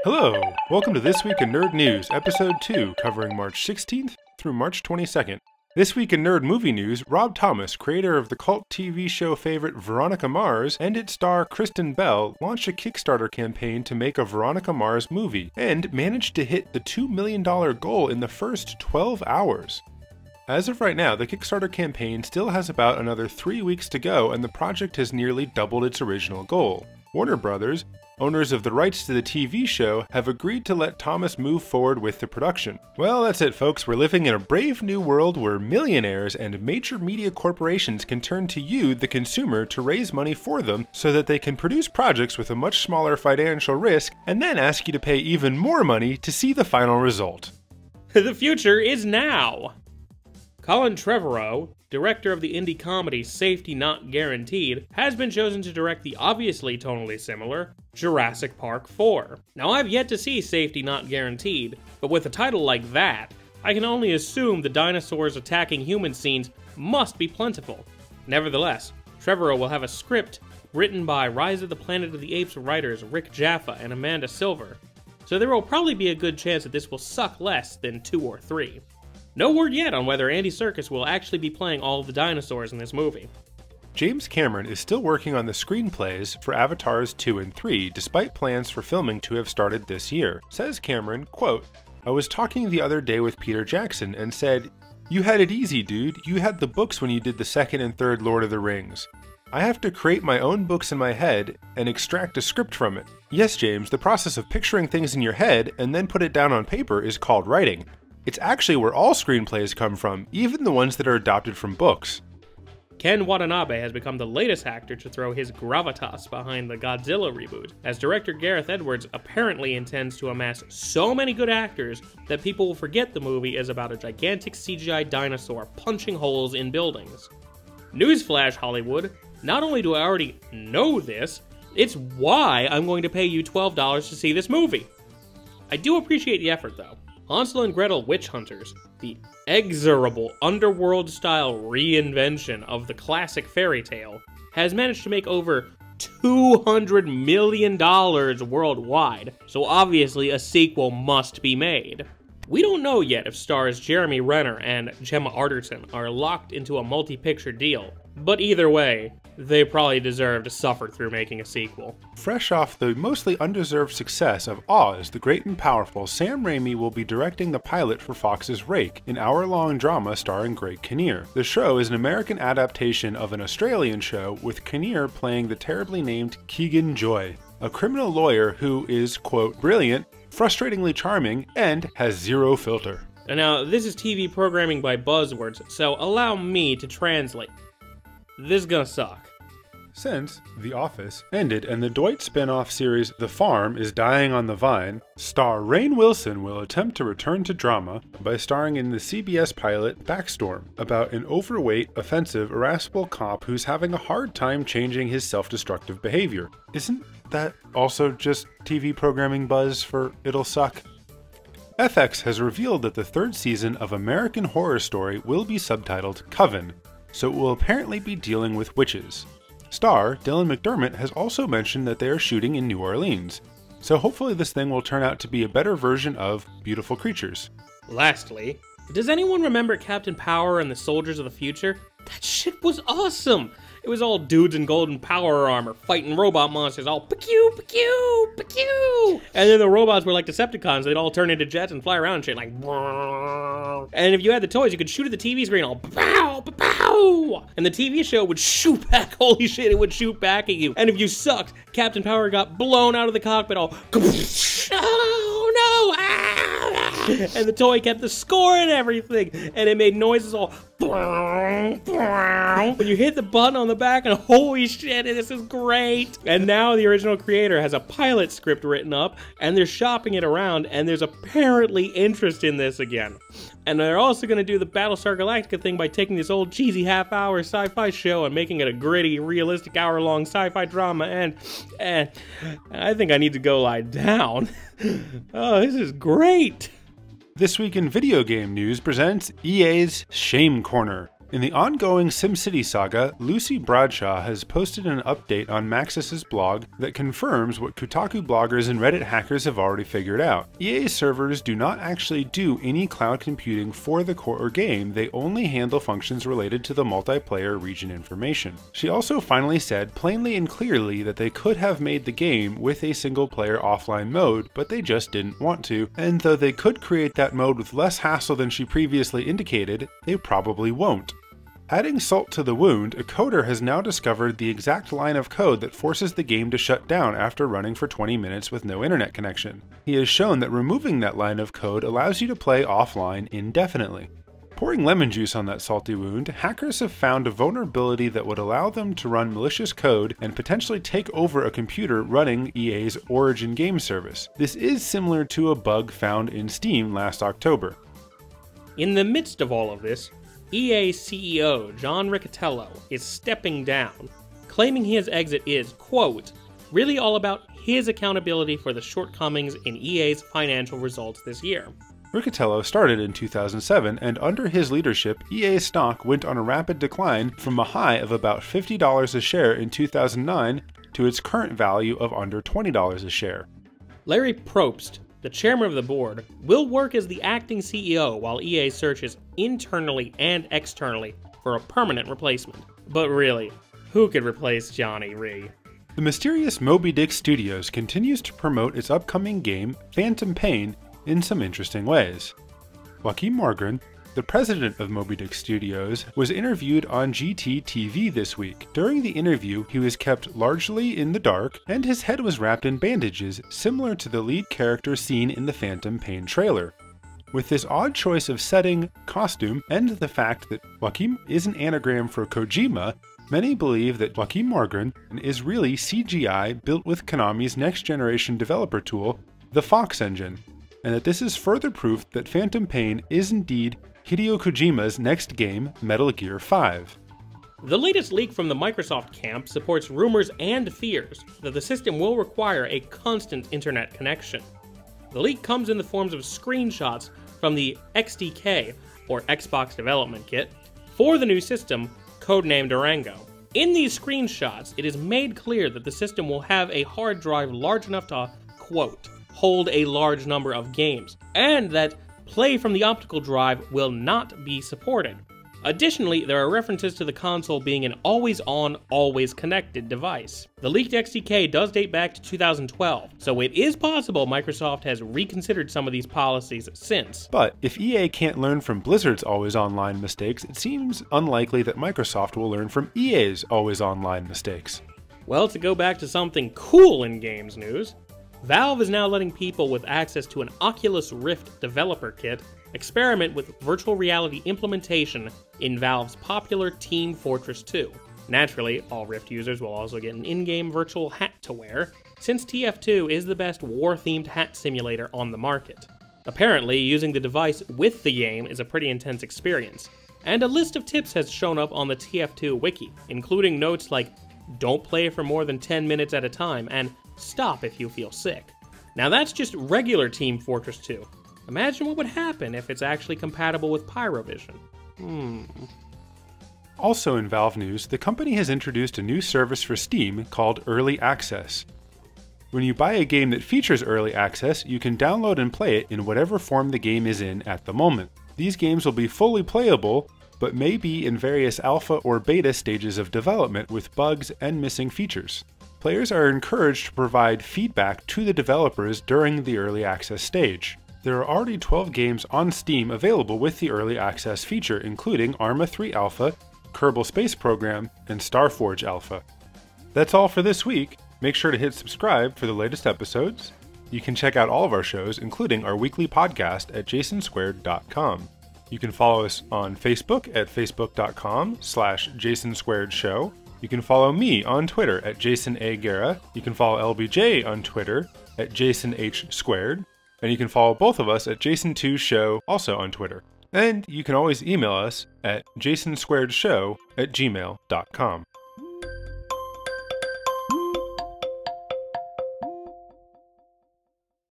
Hello, welcome to This Week in Nerd News, Episode 2, covering March 16th through March 22nd. This week in Nerd Movie News, Rob Thomas, creator of the cult TV show favorite Veronica Mars, and its star Kristen Bell, launched a Kickstarter campaign to make a Veronica Mars movie, and managed to hit the $2 million goal in the first 12 hours. As of right now, the Kickstarter campaign still has about another 3 weeks to go, and the project has nearly doubled its original goal. Warner Brothers, owners of the rights to the TV show, have agreed to let Thomas move forward with the production. Well, that's it folks, we're living in a brave new world where millionaires and major media corporations can turn to you, the consumer, to raise money for them so that they can produce projects with a much smaller financial risk and then ask you to pay even more money to see the final result. The future is now! Colin Trevorrow, director of the indie comedy Safety Not Guaranteed, has been chosen to direct the obviously tonally similar Jurassic Park 4. Now, I've yet to see Safety Not Guaranteed, but with a title like that, I can only assume the dinosaurs attacking human scenes must be plentiful. Nevertheless, Trevorrow will have a script written by Rise of the Planet of the Apes writers Rick Jaffa and Amanda Silver, so there will probably be a good chance that this will suck less than 2 or 3. No word yet on whether Andy Serkis will actually be playing all of the dinosaurs in this movie. James Cameron is still working on the screenplays for Avatars 2 and 3, despite plans for filming to have started this year. Says Cameron, quote, "I was talking the other day with Peter Jackson and said, 'You had it easy, dude. You had the books when you did the second and third Lord of the Rings. I have to create my own books in my head and extract a script from it.' Yes, James, the process of picturing things in your head and then put it down on paper is called writing. It's actually where all screenplays come from, even the ones that are adopted from books." Ken Watanabe has become the latest actor to throw his gravitas behind the Godzilla reboot, as director Gareth Edwards apparently intends to amass so many good actors that people will forget the movie is about a gigantic CGI dinosaur punching holes in buildings. Newsflash, Hollywood, not only do I already know this, it's why I'm going to pay you $12 to see this movie. I do appreciate the effort though. Hansel and Gretel Witch Hunters, the exorable underworld-style reinvention of the classic fairy tale, has managed to make over $200 million worldwide, so obviously a sequel must be made. We don't know yet if stars Jeremy Renner and Gemma Arterton are locked into a multi-picture deal, but either way, they probably deserve to suffer through making a sequel. Fresh off the mostly undeserved success of Oz, the Great and Powerful, Sam Raimi will be directing the pilot for Fox's Rake, an hour-long drama starring Greg Kinnear. The show is an American adaptation of an Australian show, with Kinnear playing the terribly named Keegan Joy, a criminal lawyer who is, quote, brilliant, frustratingly charming, and has zero filter. Now, this is TV programming by buzzwords, so allow me to translate. This is gonna suck. Since The Office ended and the Dwight spin-off series The Farm is dying on the vine, star Rainn Wilson will attempt to return to drama by starring in the CBS pilot Backstorm, about an overweight, offensive, irascible cop who's having a hard time changing his self-destructive behavior. Isn't that also just TV programming buzz for It'll Suck? FX has revealed that the 3rd season of American Horror Story will be subtitled Coven, so it will apparently be dealing with witches. Star Dylan McDermott has also mentioned that they are shooting in New Orleans, so hopefully this thing will turn out to be a better version of Beautiful Creatures. Lastly, does anyone remember Captain Power and the Soldiers of the Future? That shit was awesome! It was all dudes in golden power armor fighting robot monsters, all pew pew pew, and then the robots were like Decepticons. They'd all turn into jets and fly around and shit like. And if you had the toys, you could shoot at the TV screen, all pow pow, and the TV show would shoot back. Holy shit, it would shoot back at you. And if you sucked, Captain Power got blown out of the cockpit, all. Oh no! Ah! And the toy kept the score and everything, and it made noises all. When you hit the button on the back, and holy shit, this is great! And now the original creator has a pilot script written up, and they're shopping it around, and there's apparently interest in this again. And they're also going to do the Battlestar Galactica thing by taking this old cheesy half-hour sci-fi show and making it a gritty, realistic hour-long sci-fi drama, and I think I need to go lie down. Oh, this is great! This Week in Video Game News presents EA's Shame Corner. In the ongoing SimCity saga, Lucy Bradshaw has posted an update on Maxis's blog that confirms what Kotaku bloggers and Reddit hackers have already figured out. EA's servers do not actually do any cloud computing for the core game, they only handle functions related to the multiplayer region information. She also finally said plainly and clearly that they could have made the game with a single-player offline mode, but they just didn't want to, and though they could create that mode with less hassle than she previously indicated, they probably won't. Adding salt to the wound, a coder has now discovered the exact line of code that forces the game to shut down after running for 20 minutes with no internet connection. He has shown that removing that line of code allows you to play offline indefinitely. Pouring lemon juice on that salty wound, hackers have found a vulnerability that would allow them to run malicious code and potentially take over a computer running EA's Origin game service. This is similar to a bug found in Steam last October. In the midst of all of this, EA CEO John Riccitiello is stepping down, claiming his exit is, quote, really all about his accountability for the shortcomings in EA's financial results this year. Riccitiello started in 2007, and under his leadership, EA's stock went on a rapid decline from a high of about $50 a share in 2009 to its current value of under $20 a share. Larry Probst, the chairman of the board, will work as the acting CEO while EA searches internally and externally for a permanent replacement. But really, who could replace Johnny Ree? The mysterious Moby Dick Studios continues to promote its upcoming game, Phantom Pain, in some interesting ways. Joachim Morgren, the president of Moby Dick Studios, was interviewed on GT TV this week. During the interview, he was kept largely in the dark, and his head was wrapped in bandages, similar to the lead character seen in the Phantom Pain trailer. With this odd choice of setting, costume, and the fact that Joachim is an anagram for Kojima, many believe that Joachim Morgren is really CGI built with Konami's next-generation developer tool, the Fox engine, and that this is further proof that Phantom Pain is indeed Hideo Kojima's next game, Metal Gear 5. The latest leak from the Microsoft camp supports rumors and fears that the system will require a constant internet connection. The leak comes in the forms of screenshots from the XDK, or Xbox Development Kit, for the new system, codenamed Durango. In these screenshots, it is made clear that the system will have a hard drive large enough to, quote, hold a large number of games, and that play from the optical drive will not be supported. Additionally, there are references to the console being an always-on, always-connected device. The leaked XDK does date back to 2012, so it is possible Microsoft has reconsidered some of these policies since. But if EA can't learn from Blizzard's always-online mistakes, it seems unlikely that Microsoft will learn from EA's always-online mistakes. Well, to go back to something cool in games news, Valve is now letting people with access to an Oculus Rift developer kit experiment with virtual reality implementation in Valve's popular Team Fortress 2. Naturally, all Rift users will also get an in-game virtual hat to wear, since TF2 is the best war-themed hat simulator on the market. Apparently, using the device with the game is a pretty intense experience, and a list of tips has shown up on the TF2 wiki, including notes like, don't play for more than 10 minutes at a time, and stop if you feel sick. Now that's just regular Team Fortress 2. Imagine what would happen if it's actually compatible with Pyrovision. Also in Valve news, the company has introduced a new service for Steam called Early Access. When you buy a game that features Early Access, you can download and play it in whatever form the game is in at the moment. These games will be fully playable, but may be in various alpha or beta stages of development with bugs and missing features. Players are encouraged to provide feedback to the developers during the Early Access stage. There are already 12 games on Steam available with the Early Access feature, including Arma 3 Alpha, Kerbal Space Program, and Starforge Alpha. That's all for this week. Make sure to hit subscribe for the latest episodes. You can check out all of our shows, including our weekly podcast at jasonsquared.com. You can follow us on Facebook at facebook.com/jasonsquaredshow. You can follow me on Twitter at Jason A. Guerra. You can follow LBJ on Twitter at JasonH2. And you can follow both of us at Jason2Show, also on Twitter. And you can always email us at jasonsquaredshow@gmail.com.